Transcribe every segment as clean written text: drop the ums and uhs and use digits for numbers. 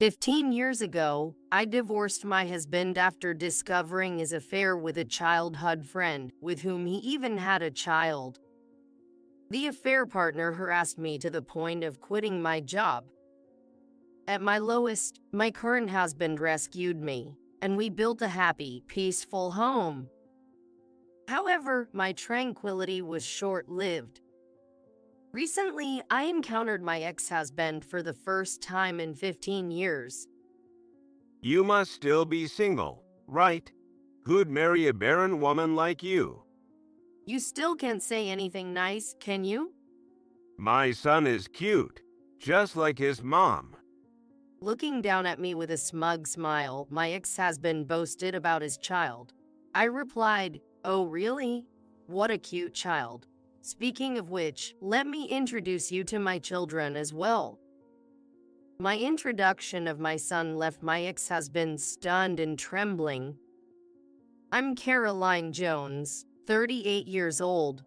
15 years ago, I divorced my husband after discovering his affair with a childhood friend with whom he even had a child. The affair partner harassed me to the point of quitting my job. At my lowest, my current husband rescued me, and we built a happy, peaceful home. However, my tranquility was short-lived. Recently, I encountered my ex-husband for the first time in 15 years. You must still be single, right? Who'd marry a barren woman like you? You still can't say anything nice, can you? My son is cute, just like his mom. Looking down at me with a smug smile, my ex-husband boasted about his child. I replied, "Oh really? What a cute child. Speaking of which, let me introduce you to my children as well." My introduction of my son left my ex-husband stunned and trembling. I'm Caroline Jones, 38 years old.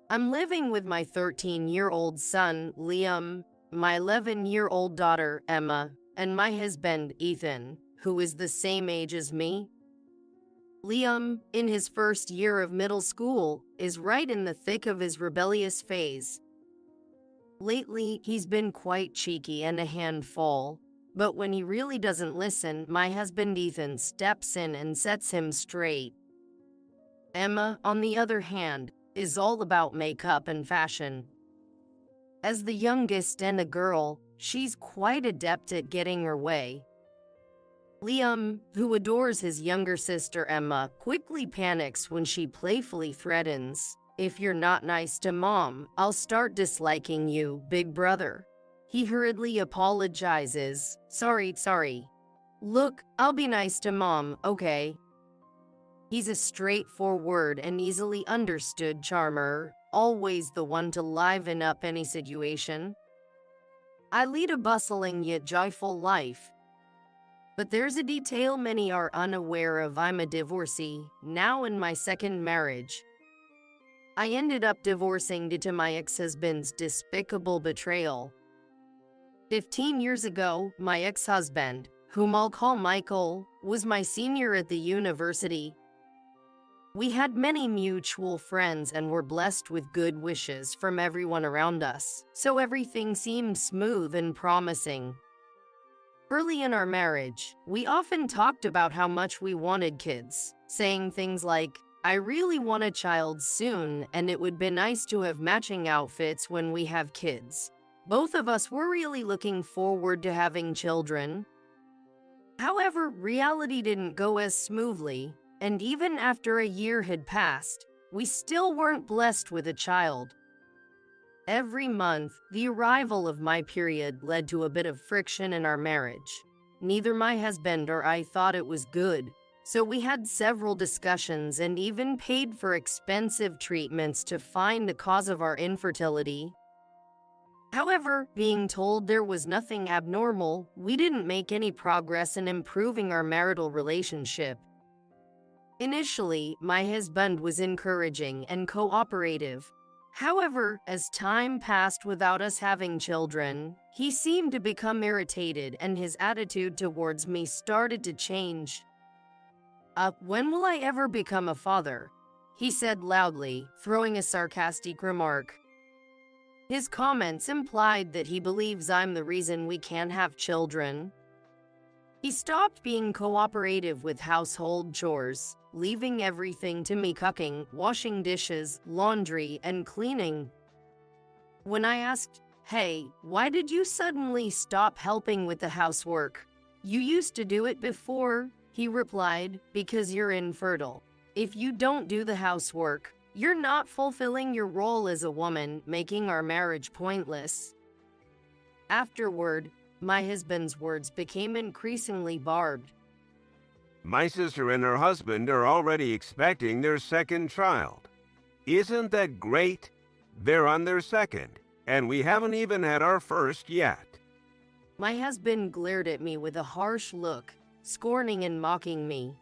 I'm living with my 13-year-old son, Liam, my 11-year-old daughter, Emma, and my husband, Ethan, who is the same age as me. Liam, in his first year of middle school, is right in the thick of his rebellious phase. Lately, he's been quite cheeky and a handful, but when he really doesn't listen, my husband Ethan steps in and sets him straight. Emma, on the other hand, is all about makeup and fashion. As the youngest and a girl, she's quite adept at getting her way. Liam, who adores his younger sister Emma, quickly panics when she playfully threatens, "If you're not nice to Mom, I'll start disliking you, big brother." He hurriedly apologizes, Sorry. Look, I'll be nice to Mom, okay?" He's a straightforward and easily understood charmer, always the one to liven up any situation. I lead a bustling yet joyful life. But there's a detail many are unaware of. I'm a divorcee, now in my second marriage. I ended up divorcing due to my ex-husband's despicable betrayal. 15 years ago, my ex-husband, whom I'll call Michael, was my senior at the university. We had many mutual friends and were blessed with good wishes from everyone around us, so everything seemed smooth and promising. Early in our marriage, we often talked about how much we wanted kids, saying things like, "I really want a child soon, and it would be nice to have matching outfits when we have kids." Both of us were really looking forward to having children. However, reality didn't go as smoothly, and even after a year had passed, we still weren't blessed with a child. Every month, the arrival of my period led to a bit of friction in our marriage. Neither my husband or I thought it was good, so we had several discussions and even paid for expensive treatments to find the cause of our infertility. However, being told there was nothing abnormal, we didn't make any progress in improving our marital relationship. Initially, my husband was encouraging and cooperative. However, as time passed without us having children, he seemed to become irritated and his attitude towards me started to change. When will I ever become a father?" he said loudly, throwing a sarcastic remark. His comments implied that he believes I'm the reason we can't have children. He stopped being cooperative with household chores, leaving everything to me: cooking, washing dishes, laundry, and cleaning. When I asked, "Hey, why did you suddenly stop helping with the housework? You used to do it before," he replied, "Because you're infertile. If you don't do the housework, you're not fulfilling your role as a woman, making our marriage pointless." Afterward, my husband's words became increasingly barbed. My sister and her husband are already expecting their second child. Isn't that great? They're on their second, and we haven't even had our first yet. My husband glared at me with a harsh look, scorning and mocking me.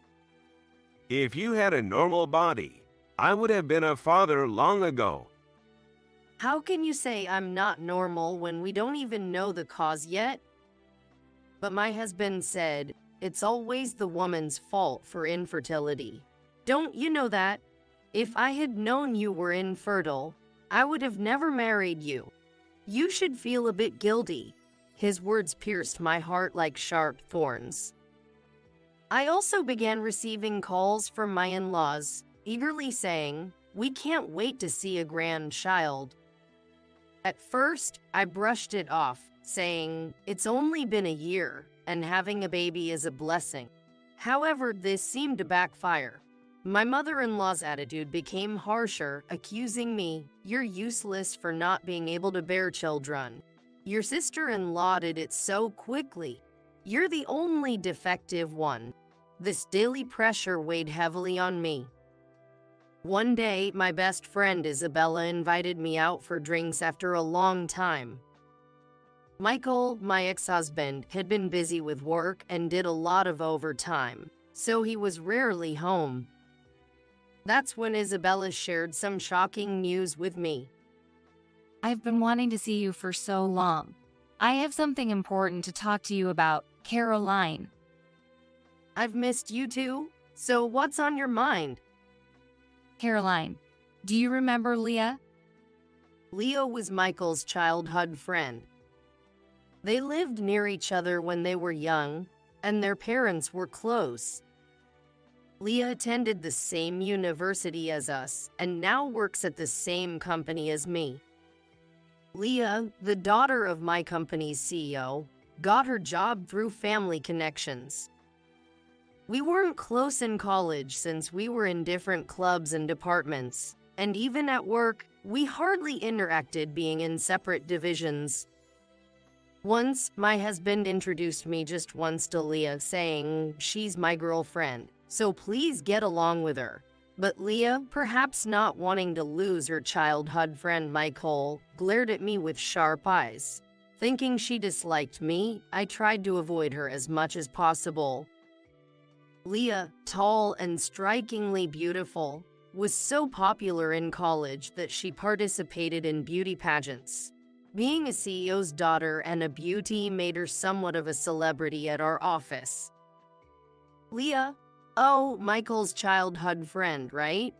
If you had a normal body, I would have been a father long ago. How can you say I'm not normal when we don't even know the cause yet? But my husband said, it's always the woman's fault for infertility. Don't you know that? If I had known you were infertile, I would have never married you. You should feel a bit guilty. His words pierced my heart like sharp thorns. I also began receiving calls from my in-laws, eagerly saying, we can't wait to see a grandchild. At first, I brushed it off, saying, it's only been a year, and having a baby is a blessing. However, this seemed to backfire. My mother-in-law's attitude became harsher, accusing me, you're useless for not being able to bear children. Your sister-in-law did it so quickly. You're the only defective one. This daily pressure weighed heavily on me. One day, my best friend Isabella invited me out for drinks after a long time. Michael, my ex-husband, had been busy with work and did a lot of overtime, so he was rarely home. That's when Isabella shared some shocking news with me. I've been wanting to see you for so long. I have something important to talk to you about, Caroline. I've missed you too, so what's on your mind? Caroline, do you remember Leah? Leah was Michael's childhood friend. They lived near each other when they were young, and their parents were close. Leah attended the same university as us and now works at the same company as me. Leah, the daughter of my company's CEO, got her job through family connections. We weren't close in college since we were in different clubs and departments, and even at work, we hardly interacted being in separate divisions. Once, my husband introduced me just once to Leah, saying, she's my girlfriend, so please get along with her. But Leah, perhaps not wanting to lose her childhood friend Michael, glared at me with sharp eyes. Thinking she disliked me, I tried to avoid her as much as possible. Leah, tall and strikingly beautiful, was so popular in college that she participated in beauty pageants. Being a CEO's daughter and a beauty made her somewhat of a celebrity at our office. Leah, oh, Michael's childhood friend, right?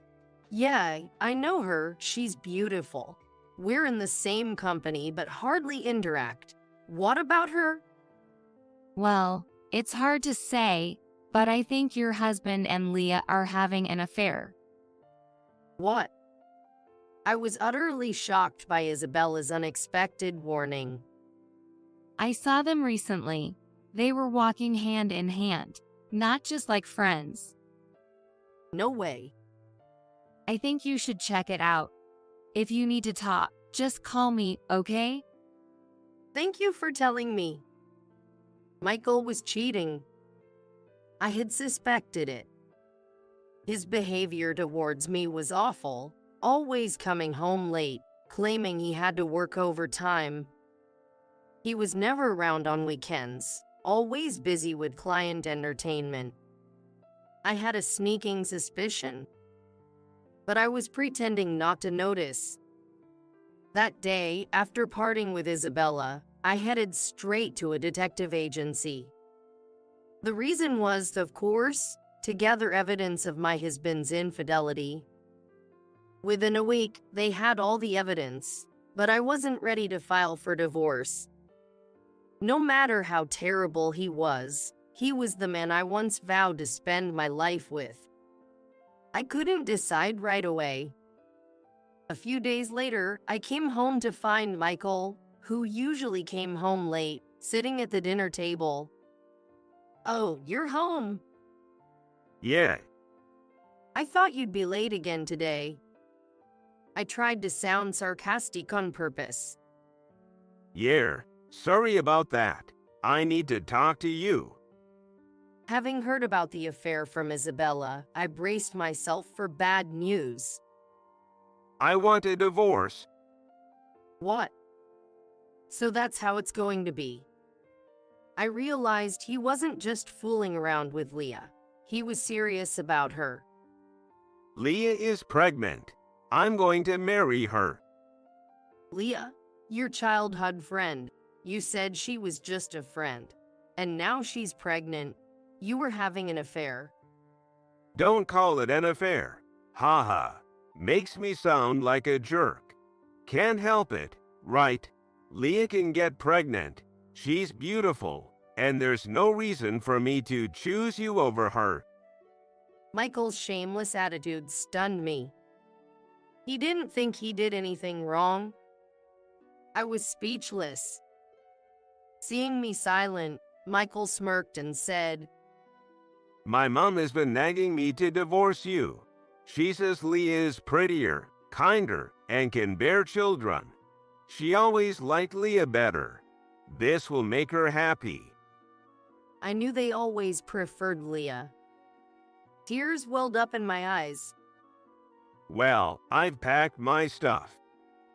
Yeah, I know her. She's beautiful. We're in the same company but hardly interact. What about her? Well, it's hard to say, but I think your husband and Leah are having an affair. What? I was utterly shocked by Isabella's unexpected warning. I saw them recently. They were walking hand in hand, not just like friends. No way. I think you should check it out. If you need to talk, just call me, okay? Thank you for telling me. Michael was cheating. I had suspected it. His behavior towards me was awful, always coming home late, claiming he had to work overtime. He was never around on weekends, always busy with client entertainment. I had a sneaking suspicion, but I was pretending not to notice. That day, after parting with Isabella, I headed straight to a detective agency. The reason was, of course, to gather evidence of my husband's infidelity. Within a week, they had all the evidence, but I wasn't ready to file for divorce. No matter how terrible he was the man I once vowed to spend my life with. I couldn't decide right away. A few days later, I came home to find Michael, who usually came home late, sitting at the dinner table. Oh, you're home. Yeah. I thought you'd be late again today. I tried to sound sarcastic on purpose. Yeah. Sorry about that. I need to talk to you. Having heard about the affair from Isabella, I braced myself for bad news. I want a divorce. What? So that's how it's going to be. I realized he wasn't just fooling around with Leah. He was serious about her. Leah is pregnant. I'm going to marry her. Leah, your childhood friend. You said she was just a friend. and now she's pregnant. You were having an affair. Don't call it an affair. Haha. Makes me sound like a jerk. Can't help it, right? Leah can get pregnant. She's beautiful, and there's no reason for me to choose you over her. Michael's shameless attitude stunned me. He didn't think he did anything wrong. I was speechless. Seeing me silent, Michael smirked and said, My mom has been nagging me to divorce you. She says Leah is prettier, kinder, and can bear children. She always liked Leah better. This will make her happy. I knew they always preferred Leah. Tears welled up in my eyes. Well, I've packed my stuff.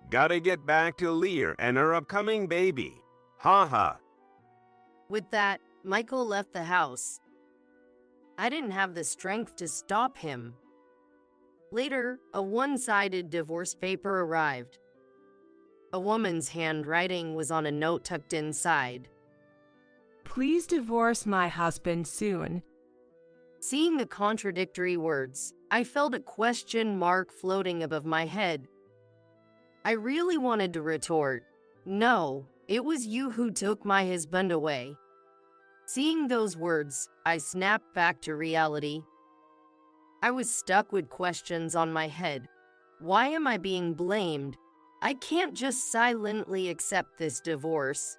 Gotta get back to Leah and her upcoming baby. Haha. With that, Michael left the house. I didn't have the strength to stop him. Later, a one-sided divorce paper arrived. A woman's handwriting was on a note tucked inside. Please divorce my husband soon. Seeing the contradictory words, I felt a question mark floating above my head. I really wanted to retort, "No, it was you who took my husband away." Seeing those words, I snapped back to reality. I was stuck with questions on my head. Why am I being blamed? I can't just silently accept this divorce.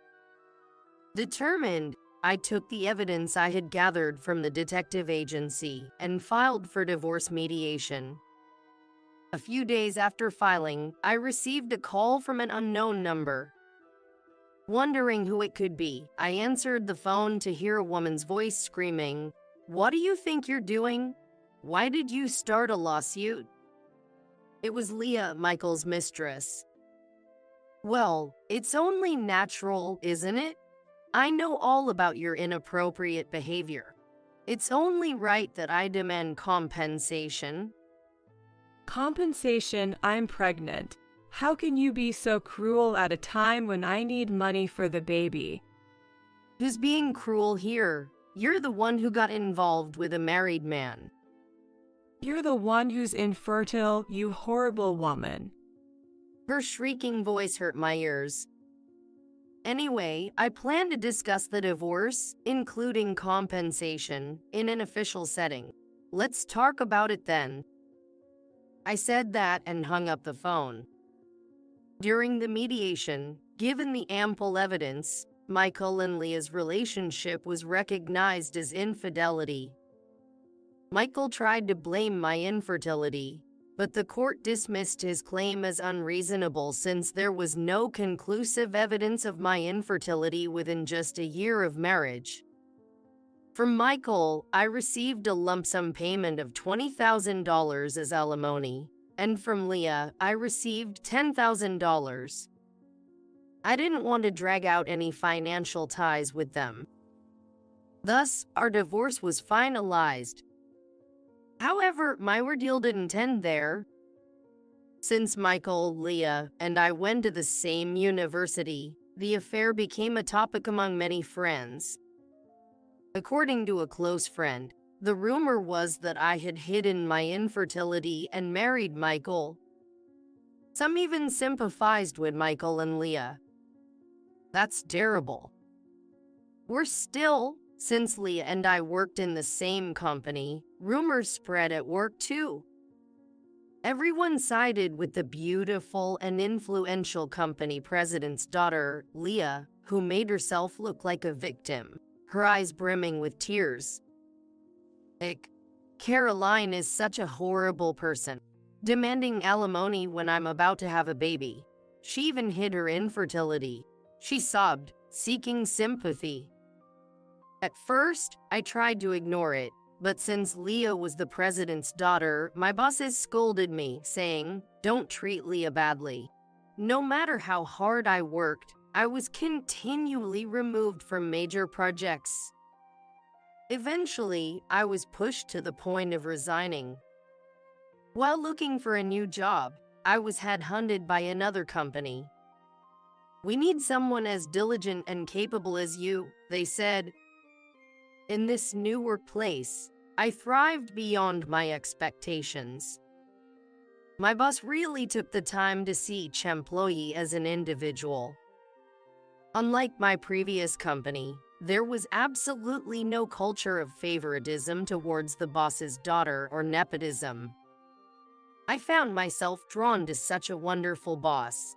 Determined, I took the evidence I had gathered from the detective agency and filed for divorce mediation. A few days after filing, I received a call from an unknown number. Wondering who it could be, I answered the phone to hear a woman's voice screaming, "What do you think you're doing? Why did you start a lawsuit?" It was Leah, Michael's mistress. "Well, it's only natural, isn't it? I know all about your inappropriate behavior. It's only right that I demand compensation." Compensation? I'm pregnant. How can you be so cruel at a time when I need money for the baby? Who's being cruel here? You're the one who got involved with a married man. You're the one who's infertile, you horrible woman. Her shrieking voice hurt my ears. Anyway, I plan to discuss the divorce, including compensation, in an official setting. Let's talk about it then. I said that and hung up the phone. During the mediation, given the ample evidence, Michael and Leah's relationship was recognized as infidelity. Michael tried to blame my infertility, but the court dismissed his claim as unreasonable since there was no conclusive evidence of my infertility within just a year of marriage. From Michael, I received a lump sum payment of $20,000 as alimony, and from Leah, I received $10,000. I didn't want to drag out any financial ties with them. Thus, our divorce was finalized. However, my ordeal didn't end there. Since Michael, Leah, and I went to the same university, the affair became a topic among many friends. According to a close friend, the rumor was that I had hidden my infertility and married Michael. Some even sympathized with Michael and Leah. That's terrible. Worse still, since Leah and I worked in the same company, rumors spread at work too. Everyone sided with the beautiful and influential company president's daughter, Leah, who made herself look like a victim, her eyes brimming with tears. Caroline is such a horrible person, demanding alimony when I'm about to have a baby. She even hid her infertility. She sobbed, seeking sympathy. At first, I tried to ignore it, but since Leah was the president's daughter, my bosses scolded me, saying, "Don't treat Leah badly." No matter how hard I worked, I was continually removed from major projects. Eventually, I was pushed to the point of resigning. While looking for a new job, I was headhunted by another company. "We need someone as diligent and capable as you," they said. In this new workplace, I thrived beyond my expectations. My boss really took the time to see each employee as an individual. Unlike my previous company, there was absolutely no culture of favoritism towards the boss's daughter or nepotism. I found myself drawn to such a wonderful boss.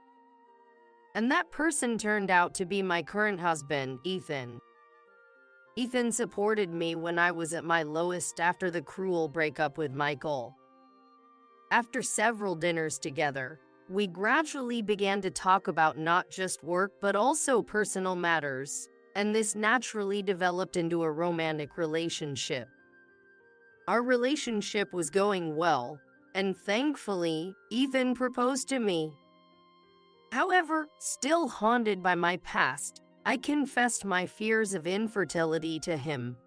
And that person turned out to be my current husband, Ethan. Ethan supported me when I was at my lowest after the cruel breakup with Michael. After several dinners together, we gradually began to talk about not just work but also personal matters, and this naturally developed into a romantic relationship. Our relationship was going well, and thankfully, Ethan proposed to me. However, still haunted by my past, I confessed my fears of infertility to him.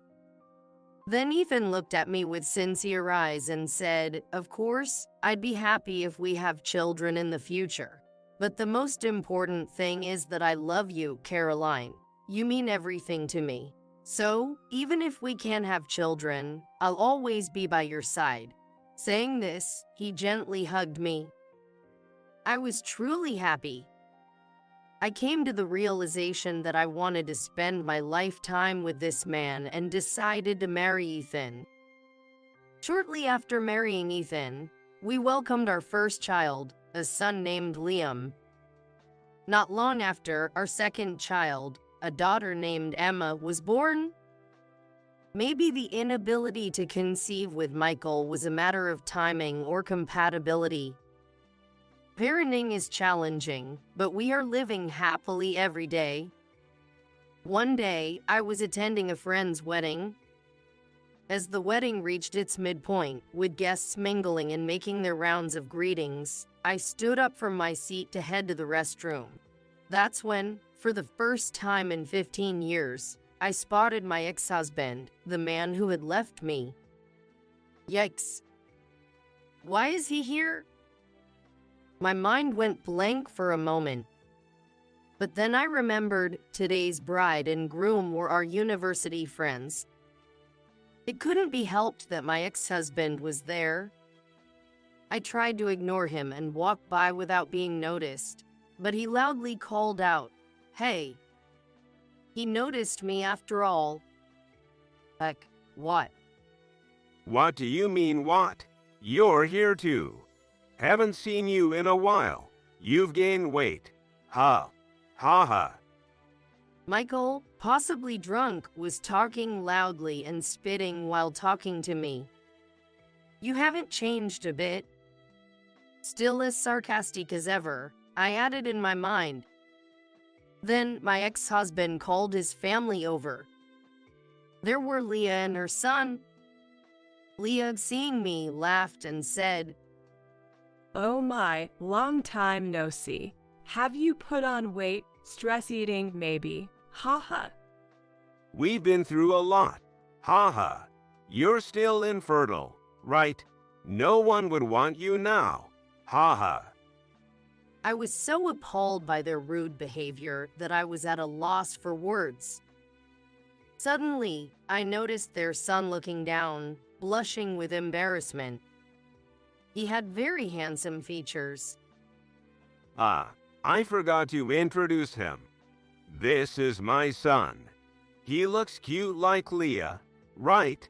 Then Ethan looked at me with sincere eyes and said, "Of course, I'd be happy if we have children in the future. But the most important thing is that I love you, Caroline. You mean everything to me. So, even if we can't have children, I'll always be by your side." Saying this, he gently hugged me. I was truly happy. I came to the realization that I wanted to spend my lifetime with this man and decided to marry Ethan. Shortly after marrying Ethan, we welcomed our first child, a son named Liam. Not long after, our second child, a daughter named Emma, was born. Maybe the inability to conceive with Michael was a matter of timing or compatibility. Parenting is challenging, but we are living happily every day. One day, I was attending a friend's wedding. As the wedding reached its midpoint, with guests mingling and making their rounds of greetings, I stood up from my seat to head to the restroom. That's when, for the first time in 15 years, I spotted my ex-husband, the man who had left me. Yikes. Why is he here? My mind went blank for a moment. But then I remembered today's bride and groom were our university friends. It couldn't be helped that my ex-husband was there. I tried to ignore him and walk by without being noticed, but he loudly called out, "Hey!" He noticed me after all. Heck, what? What do you mean, what? You're here too. Haven't seen you in a while. You've gained weight. Ha. Ha ha. Michael, possibly drunk, was talking loudly and spitting while talking to me. "You haven't changed a bit." Still as sarcastic as ever, I added in my mind. Then my ex-husband called his family over. There were Leah and her son. Leah, seeing me, laughed and said, "Oh my, long time no see. Have you put on weight? Stress eating, maybe? Ha ha." We've been through a lot. Ha ha. You're still infertile, right? No one would want you now. Ha ha. I was so appalled by their rude behavior that I was at a loss for words. Suddenly, I noticed their son looking down, blushing with embarrassment. He had very handsome features. I forgot to introduce him. This is my son. He looks cute like Leah, right?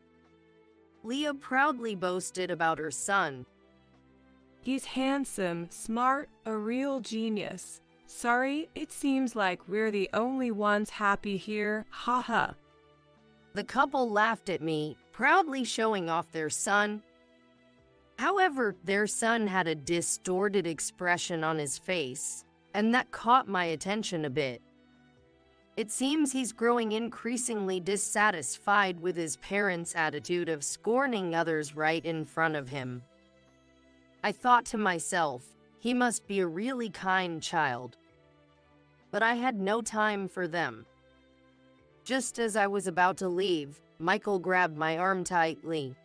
Leah proudly boasted about her son. "He's handsome, smart, a real genius. Sorry, it seems like we're the only ones happy here. Ha ha." The couple laughed at me, proudly showing off their son. However, their son had a distorted expression on his face, and that caught my attention a bit. It seems he's growing increasingly dissatisfied with his parents' attitude of scorning others right in front of him. I thought to myself, he must be a really kind child. But I had no time for them. Just as I was about to leave, Michael grabbed my arm tightly.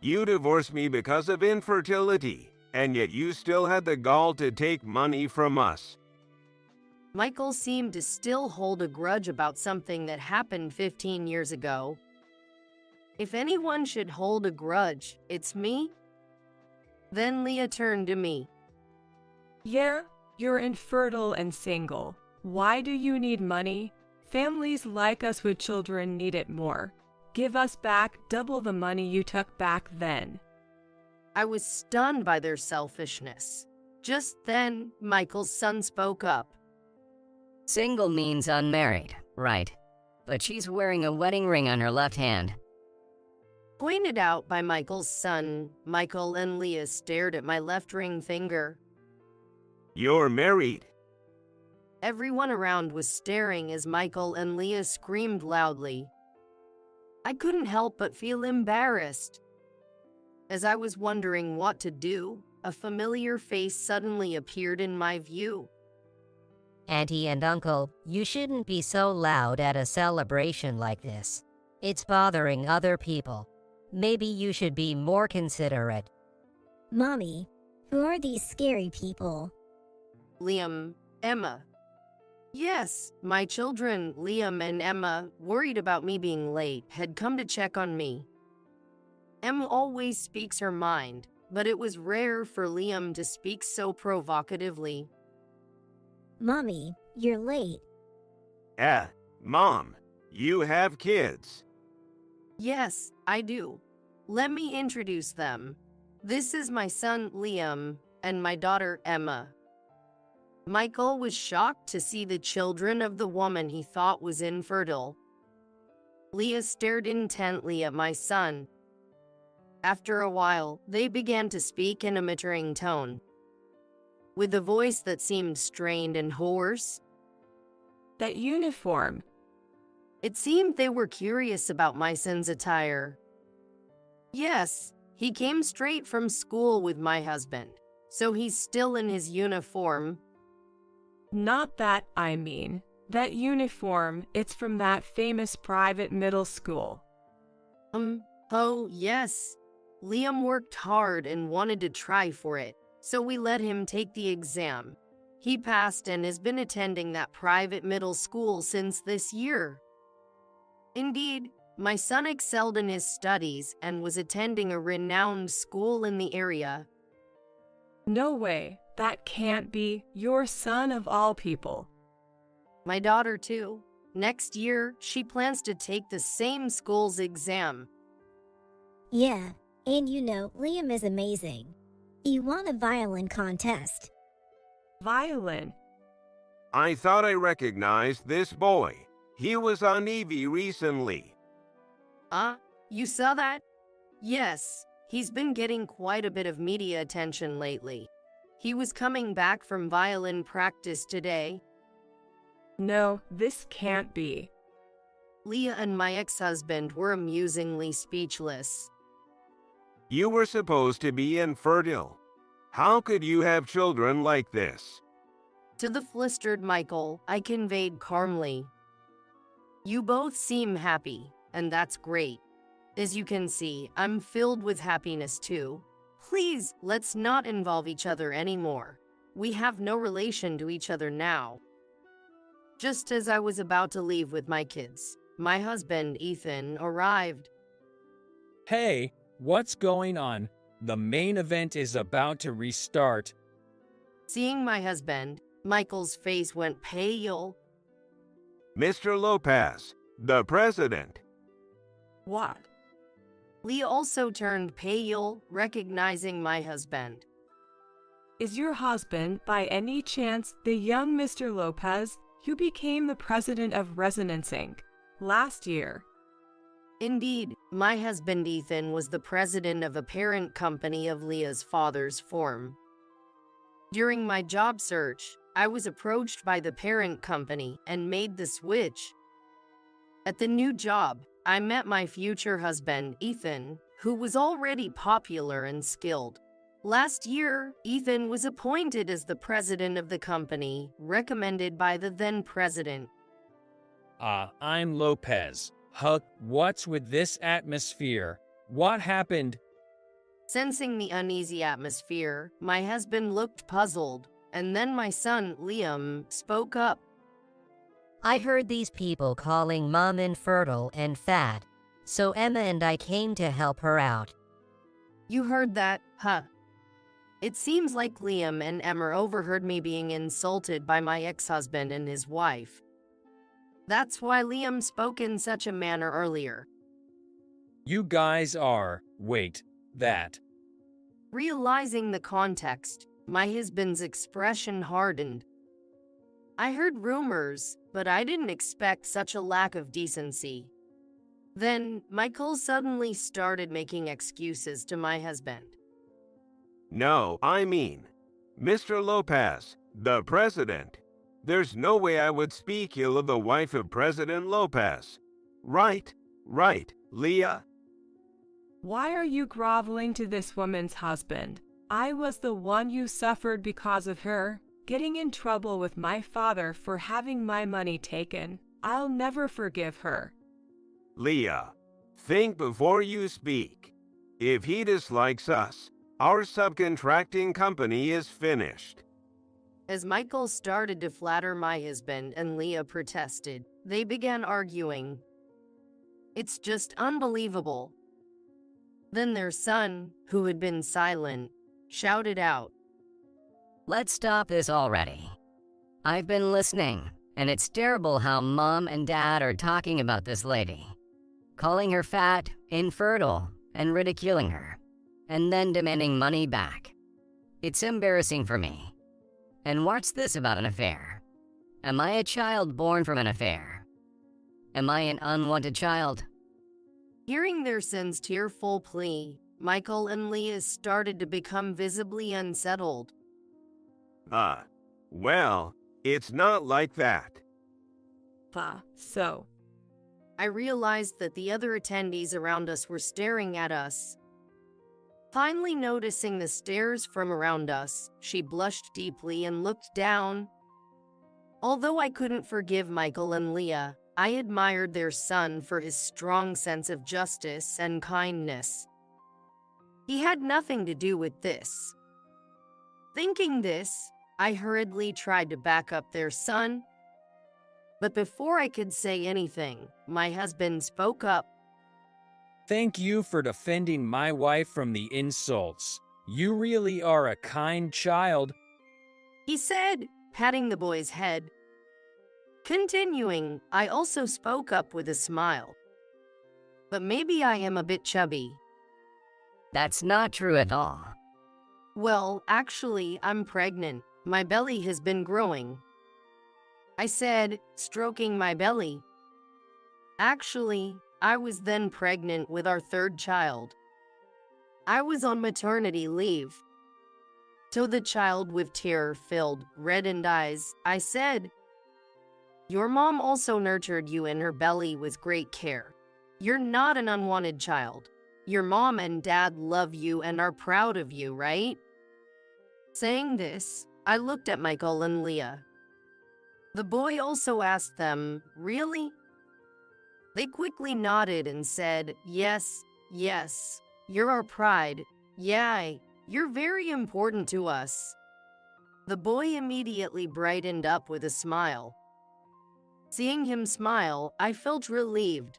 You divorced me because of infertility, and yet you still had the gall to take money from us. Michael seemed to still hold a grudge about something that happened 15 years ago. If anyone should hold a grudge, it's me. Then Leah turned to me. Yeah, you're infertile and single. Why do you need money? Families like us with children need it more. Give us back double the money you took back then. I was stunned by their selfishness. Just then, Michael's son spoke up. Single means unmarried, right? But she's wearing a wedding ring on her left hand. Pointed out by Michael's son, Michael and Leah stared at my left ring finger. You're married. Everyone around was staring as Michael and Leah screamed loudly. I couldn't help but feel embarrassed. As I was wondering what to do, a familiar face suddenly appeared in my view. Auntie and Uncle, you shouldn't be so loud at a celebration like this. It's bothering other people. Maybe you should be more considerate. Mommy, who are these scary people? Liam, Emma. Yes, my children, Liam and Emma, worried about me being late, had come to check on me. Emma always speaks her mind, but it was rare for Liam to speak so provocatively. Mommy, you're late. Mom, you have kids. Yes, I do. Let me introduce them. This is my son, Liam, and my daughter, Emma. Michael was shocked to see the children of the woman he thought was infertile. Leah stared intently at my son. After a while, they began to speak in a muttering tone, with a voice that seemed strained and hoarse. That uniform. It seemed they were curious about my son's attire. Yes, he came straight from school with my husband, so he's still in his uniform. Not that, I mean. That uniform, it's from that famous private middle school. Oh, yes. Liam worked hard and wanted to try for it, so we let him take the exam. He passed and has been attending that private middle school since this year. Indeed, my son excelled in his studies and was attending a renowned school in the area. No way. That can't be your son of all people. My daughter, too. Next year, she plans to take the same school's exam. Yeah, and you know, Liam is amazing. He won a violin contest. Violin? I thought I recognized this boy. He was on Evie recently. You saw that? Yes, he's been getting quite a bit of media attention lately. He was coming back from violin practice today. No, this can't be. Leah and my ex-husband were amusingly speechless. You were supposed to be infertile. How could you have children like this? To the flustered Michael, I conveyed calmly. You both seem happy, and that's great. As you can see, I'm filled with happiness too. Please, let's not involve each other anymore. We have no relation to each other now. Just as I was about to leave with my kids, my husband, Ethan, arrived. Hey, what's going on? The main event is about to restart. Seeing my husband, Michael's face went pale. Mr. Lopez, the president. What? Leah also turned pale, recognizing my husband. Is your husband, by any chance, the young Mr. Lopez who became the president of Resonance Inc. last year? Indeed, my husband Ethan was the president of a parent company of Leah's father's firm. During my job search, I was approached by the parent company and made the switch. At the new job, I met my future husband, Ethan, who was already popular and skilled. Last year, Ethan was appointed as the president of the company, recommended by the then president. I'm Lopez. Huck, what's with this atmosphere? What happened? Sensing the uneasy atmosphere, my husband looked puzzled, and then my son, Liam, spoke up. I heard these people calling Mom infertile and fat, so Emma and I came to help her out. You heard that, huh? It seems like Liam and Emma overheard me being insulted by my ex-husband and his wife. That's why Liam spoke in such a manner earlier. You guys are, that. Realizing the context, my husband's expression hardened. I heard rumors, but I didn't expect such a lack of decency. Then, Michael suddenly started making excuses to my husband. No, I mean, Mr. Lopez, the president. There's no way I would speak ill of the wife of President Lopez. Right, Leah. Why are you groveling to this woman's husband? I was the one who suffered because of her, getting in trouble with my father for having my money taken. I'll never forgive her. Leah, think before you speak. If he dislikes us, our subcontracting company is finished. As Michael started to flatter my husband and Leah protested, they began arguing. It's just unbelievable. Then their son, who had been silent, shouted out, Let's stop this already. I've been listening, and it's terrible how Mom and Dad are talking about this lady. Calling her fat, infertile, and ridiculing her, and then demanding money back. It's embarrassing for me. And what's this about an affair? Am I a child born from an affair? Am I an unwanted child? Hearing their son's tearful plea, Michael and Leah started to become visibly unsettled. Well, it's not like that. So. I realized that the other attendees around us were staring at us. Finally noticing the stares from around us, she blushed deeply and looked down. Although I couldn't forgive Michael and Leah, I admired their son for his strong sense of justice and kindness. He had nothing to do with this. Thinking this, I hurriedly tried to back up their son. But before I could say anything, my husband spoke up. Thank you for defending my wife from the insults. You really are a kind child, He said, patting the boy's head. Continuing, I also spoke up with a smile. But maybe I am a bit chubby. That's not true at all. Well, actually, I'm pregnant. My belly has been growing. I said, stroking my belly. Actually, I was then pregnant with our third child. I was on maternity leave. To the child with tear-filled, reddened eyes, I said, Your mom also nurtured you in her belly with great care. You're not an unwanted child. Your mom and dad love you and are proud of you, right? Saying this, I looked at Michael and Leah. The boy also asked them, Really? They quickly nodded and said, Yes, you're our pride. Yeah, you're very important to us. The boy immediately brightened up with a smile. Seeing him smile, I felt relieved.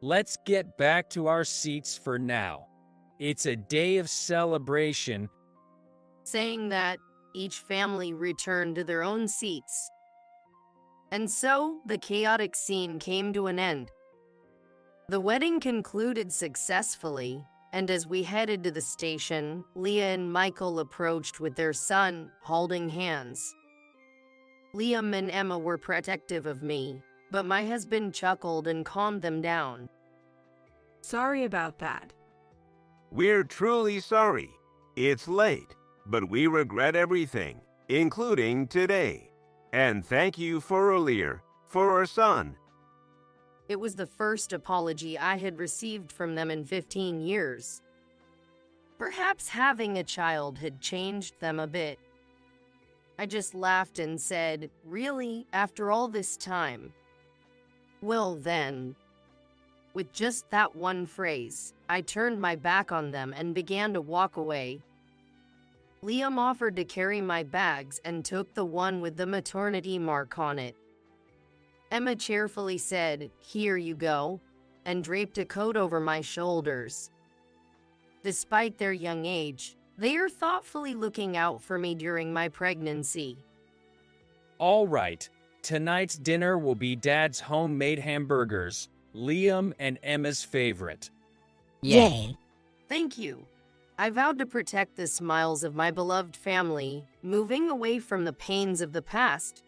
Let's get back to our seats for now. It's a day of celebration. Saying that, each family returned to their own seats. And so, the chaotic scene came to an end. The wedding concluded successfully, and as we headed to the station, Leah and Michael approached with their son, holding hands. Liam and Emma were protective of me, but my husband chuckled and calmed them down. Sorry about that. We're truly sorry. It's late, but we regret everything, including today. And thank you for earlier, for our son. It was the first apology I had received from them in 15 years. Perhaps having a child had changed them a bit. I just laughed and said, Really, after all this time? Well then. With just that one phrase, I turned my back on them and began to walk away. Liam offered to carry my bags and took the one with the maternity mark on it. Emma cheerfully said, "Here you go," and draped a coat over my shoulders. Despite their young age, they are thoughtfully looking out for me during my pregnancy. All right, tonight's dinner will be Dad's homemade hamburgers, Liam and Emma's favorite. Yay. Thank you. I vowed to protect the smiles of my beloved family, moving away from the pains of the past